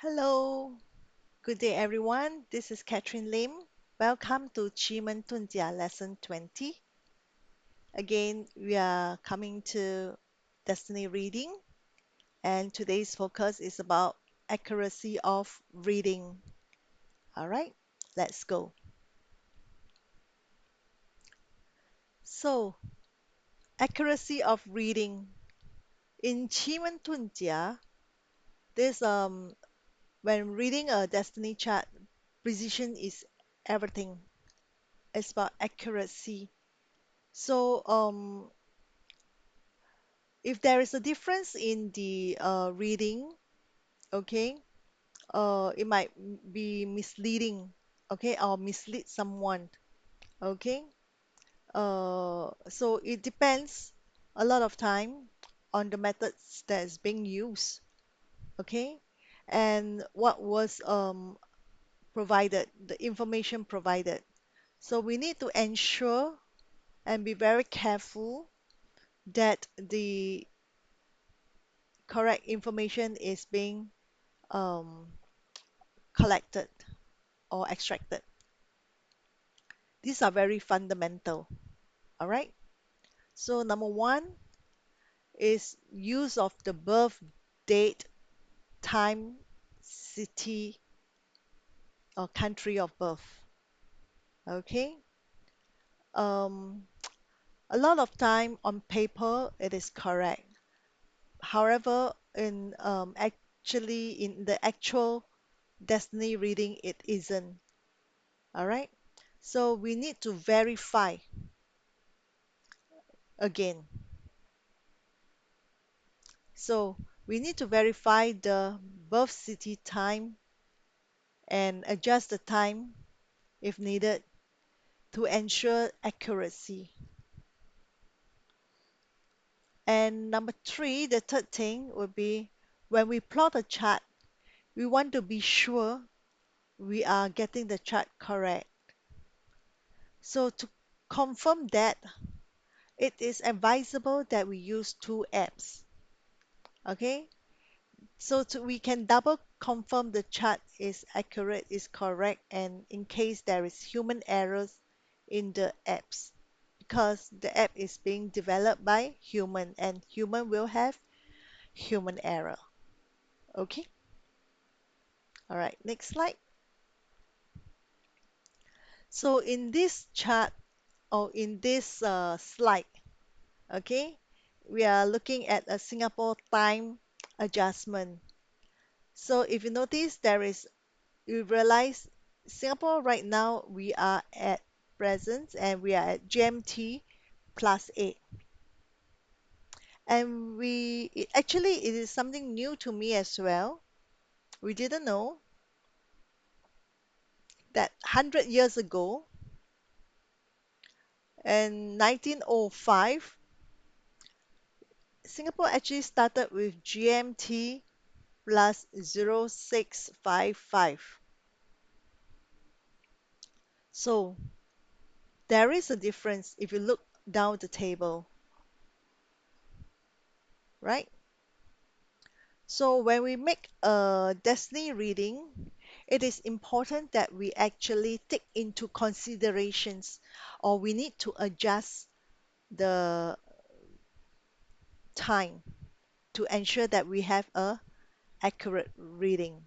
Hello, good day everyone. This is Catherine Lim. Welcome to Qimen Dun Jia lesson 20. Again, we are coming to destiny reading, and today's focus is about accuracy of reading. All right, let's go. So, accuracy of reading. In Qimen Dun Jia, this when reading a destiny chart, precision is everything. It's about accuracy. So, if there is a difference in the reading, okay, it might be misleading, okay, or mislead someone, okay. So it depends a lot of time on the methods that is being used, okay, and what was provided, the information provided. So we need to ensure and be very careful that the correct information is being um, collected or extracted. These are very fundamental. All right. So number one is use of the birth date, time, city, or country of birth. Okay. Um, a lot of time on paper it is correct. However, in the actual destiny reading, it isn't. All right. So we need to verify again. So we need to verify the birth city time and adjust the time if needed to ensure accuracy. And number three, the third thing would be when we plot a chart, we want to be sure we are getting the chart correct. So to confirm that, it is advisable that we use two apps. Okay, we can double confirm the chart is accurate, is correct, and in case there is human errors in the apps, because the app is being developed by human and human will have human error. Okay, all right, next slide. So in this chart or in this slide, okay, we are looking at a Singapore time adjustment. So if you notice, you realize Singapore right now we are at present and we are at GMT plus 8. And actually it is something new to me as well. We didn't know that 100 years ago in 1905, Singapore actually started with GMT plus 0655. So there is a difference if you look down the table, right? So when we make a destiny reading, it is important that we actually take into considerations or we need to adjust the time to ensure that we have a accurate reading.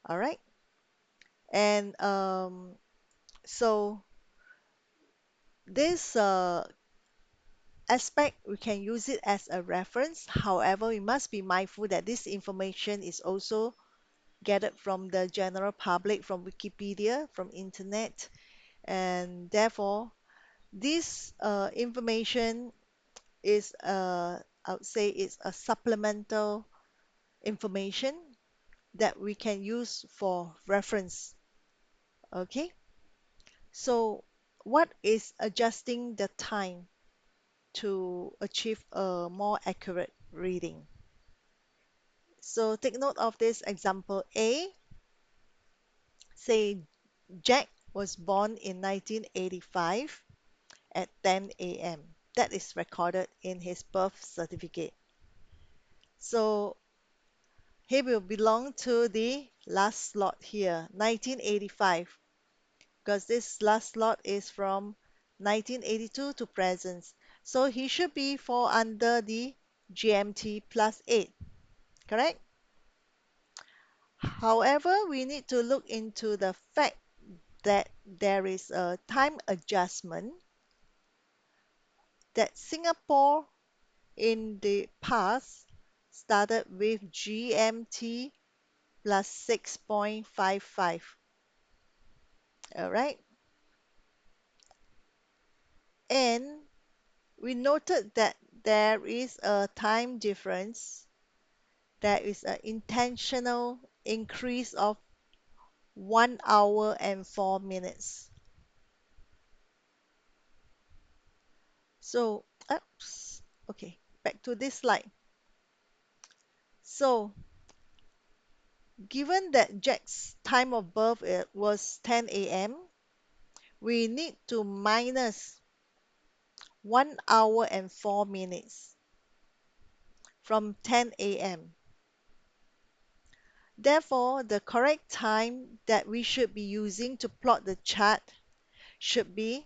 All right. And so this aspect, we can use it as a reference. However, we must be mindful that this information is also gathered from the general public, from Wikipedia, from internet, and therefore this information is I would say it's a supplemental information that we can use for reference. Okay, so what is adjusting the time to achieve a more accurate reading? So take note of this example A. Say Jack was born in 1985 at 10 a.m. That is recorded in his birth certificate. So he will belong to the last slot here, 1985, because this last slot is from 1982 to present. So he should be fall under the GMT plus 8, correct? However, we need to look into the fact that there is a time adjustment that Singapore in the past started with GMT plus 6.55. All right. And we noted that there is a time difference. There is an intentional increase of 1 hour and 4 minutes. So, oops, okay, back to this slide. So, given that Jack's time of birth was 10 a.m., we need to minus 1 hour and 4 minutes from 10 a.m. Therefore, the correct time that we should be using to plot the chart should be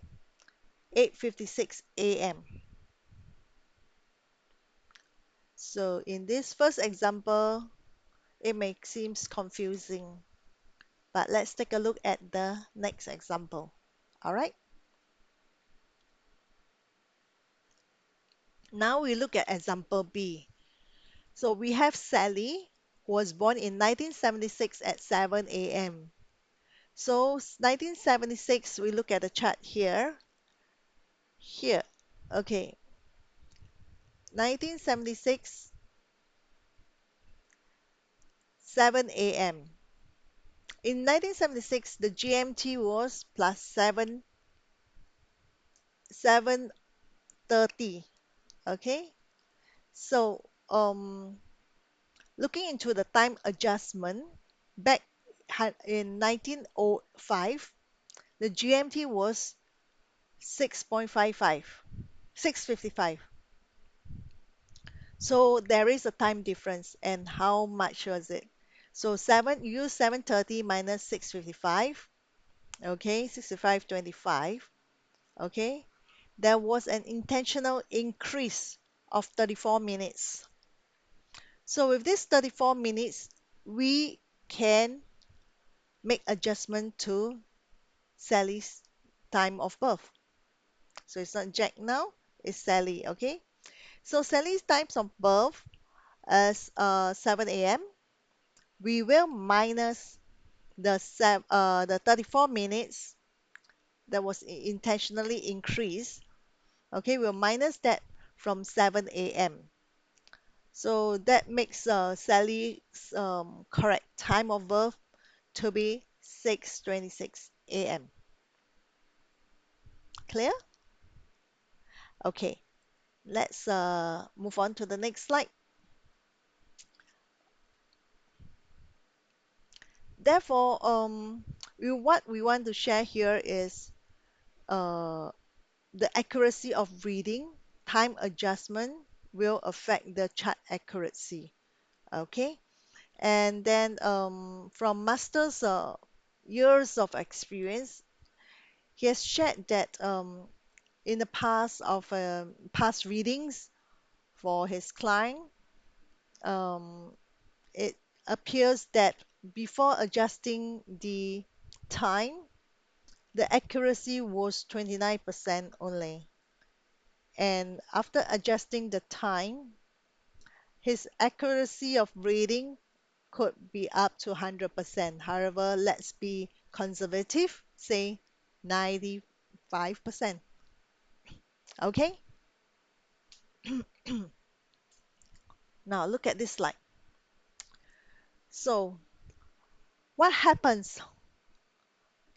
8:56 a.m. So in this first example, it may seem confusing, but let's take a look at the next example. All right. Now we look at example B. So we have Sally, who was born in 1976 at 7 a.m. So 1976, we look at the chart here. Here, okay, 1976, 7 a.m. In 1976, the GMT was plus 7, 7:30. Okay, so looking into the time adjustment, back in 1905, the GMT was 6.55, 6:55. So there is a time difference, and how much was it? So you use 7:30 minus 6:55. Okay, 65.25. Okay, there was an intentional increase of 34 minutes. So with this 34 minutes, we can make adjustment to Sally's time of birth. So it's not Jack now, it's Sally. Okay, so Sally's times of birth is 7 a.m. We will minus the 34 minutes that was intentionally increased. Okay, we'll minus that from 7 a.m. So that makes Sally's correct time of birth to be 6:26 a.m. Clear? Okay, let's move on to the next slide. Therefore, what we want to share here is uh, the accuracy of reading. Time adjustment will affect the chart accuracy. Okay, and then from Master's years of experience, he has shared that in the past of past readings for his client, um, it appears that before adjusting the time, the accuracy was 29% only. And after adjusting the time, his accuracy of reading could be up to 100%. However, let's be conservative, say 95%. Okay? Now look at this slide. So, what happens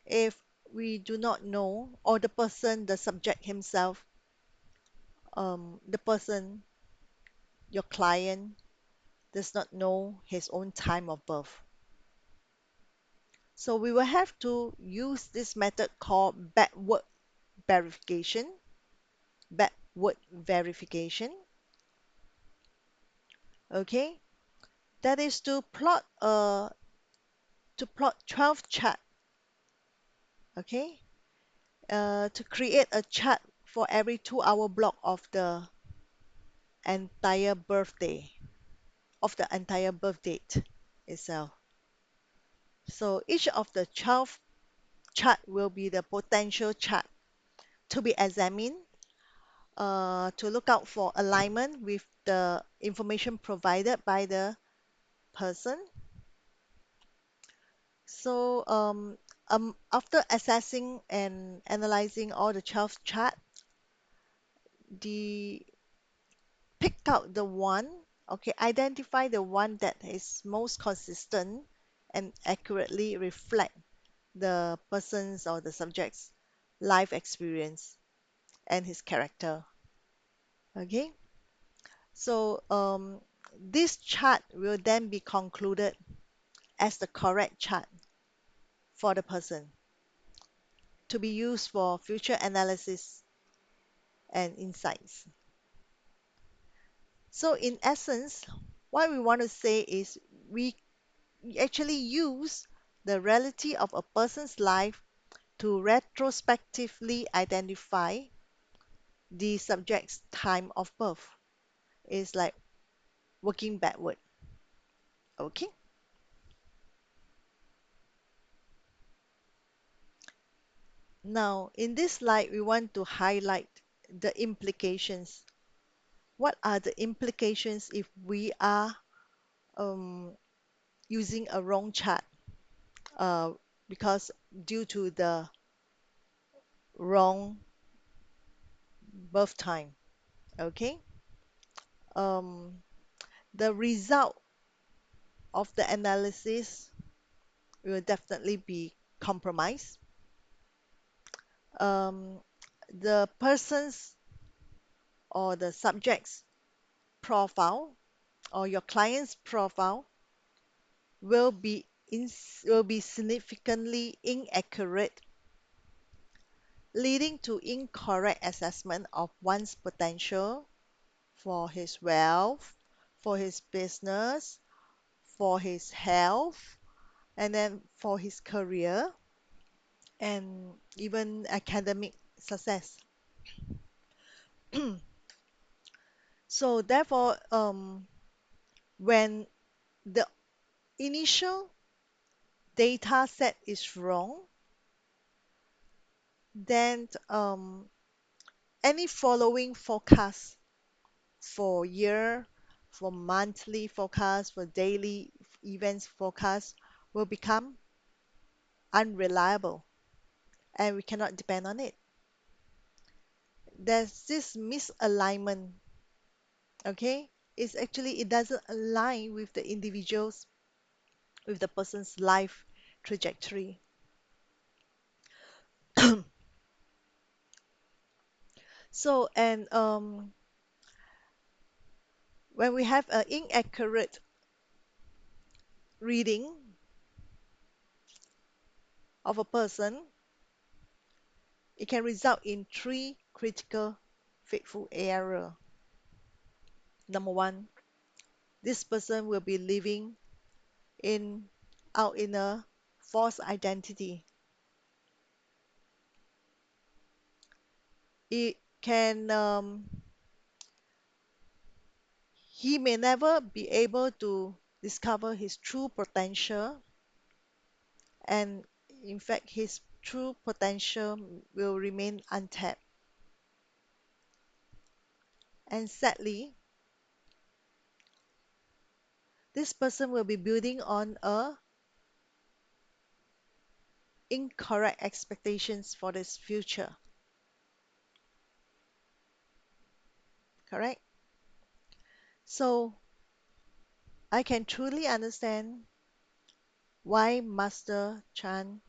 if we do not know, or the person, the subject himself, the person, your client, does not know his own time of birth? So we will have to use this method called verification, backward verification. Okay, That is to plot 12 chart, okay? To create a chart for every 2-hour block entire birthday, of the entire birth date itself. So each of the 12 chart will be the potential chart to be examined, to look out for alignment with the information provided by the person. So after assessing and analyzing all the 12 chart, the pick out the one, okay, identify the one that is most consistent and accurately reflect the person's or the subject's life experience and his character. Okay, so this chart will then be concluded as the correct chart for the person to be used for future analysis and insights. So, in essence, what we want to say is we actually use the reality of a person's life to retrospectively identify the subject's time of birth. It's like working backward. Okay. Now, in this slide, we want to highlight the implications. What are the implications if we are um, using a wrong chart uh, because due to the wrong birth time? Okay. Um, the result of the analysis will definitely be compromised. Um, the person's or the subject's profile or your client's profile will be will be significantly inaccurate, leading to incorrect assessment of one's potential for his wealth, for his business, for his health, and then for his career and even academic success. So therefore, when the initial data set is wrong, then any following forecast for year, for monthly forecast, for daily events forecast will become unreliable and we cannot depend on it. There's this misalignment, okay? It doesn't align with the individual's, with the person's life trajectory. So, and when we have an inaccurate reading of a person, it can result in three critical fateful error. Number one, this person will be living in out in a false identity. It can he may never be able to discover his true potential, and in fact his true potential will remain untapped. And sadly, this person will be building on a incorrect expectations for this future. Correct? So I can truly understand why Master Chan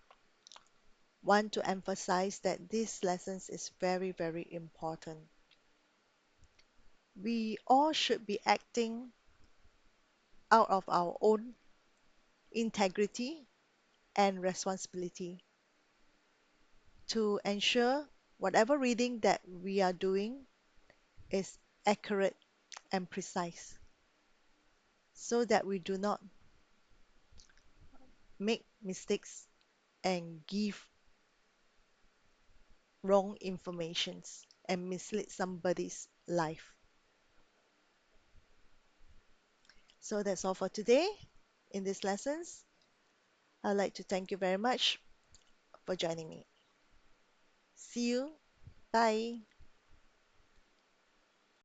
want to emphasize that this lessons is very, very important. We all should be acting out of our own integrity and responsibility to ensure whatever reading that we are doing is accurate and precise. so that we do not make mistakes and give wrong informations and mislead somebody's life. So that's all for today in these lessons. I'd like to thank you very much for joining me. See you. Bye.